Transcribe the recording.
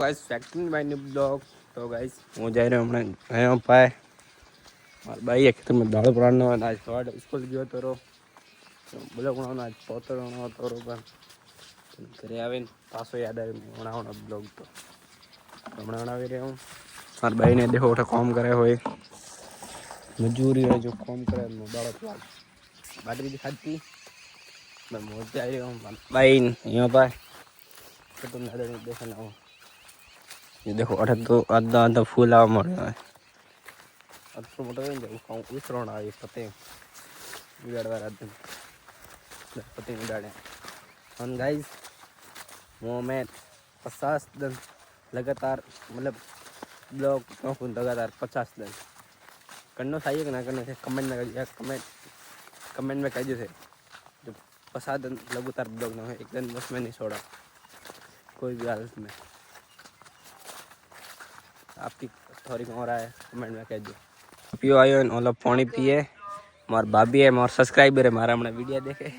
guys factory में new blog तो guys હું જઈ રહ્યો હમણાં ગયો પાય મારા ભાઈ ખેતર में દાળ પરાણનો આજ સવારે સ્કૂલ ગયો તો બ્લોગ બનાવવાનો આજ પોતરવાનો હતો પણ ઘરે આવીને પાછો યાદ આવ્યો બનાવવાનો બ્લોગ તો હમણાં બનાવી રહ્યો હું મારા ભાઈને દેખો ઉઠે કામ કરે હોય મજૂરી હોય જો કામ કરે દાળ પરાણ બાટરી भी खाती मैं मोटे आ रहा हूँ भाई यहाँ पर तो तुम नजर देखना हो ये देखो अठे तो आधा आधा फूल आवा मर रहा है अब तो मोटा नहीं जाओ उसरोना ये पते उड़ाड़वा रात पते उड़ाड़े और गाइस वो मैं 50 दिन लगातार मतलब ब्लॉग तो लगातार 50 दिन करना चाहिए कि ना करना चाहिए कमेंट में कमेंट में कह दीजिए जो 50 दिन लगातार ब्लॉग ना हो एक दिन बस में नहीं छोड़ा कोई भी हालत में आपकी थोड़ी कौन रहा है कमेंट में कह दो पियो आयो ओला पानी पिए मार भाभी है मार सब्सक्राइबर है मारा हमने वीडियो देखे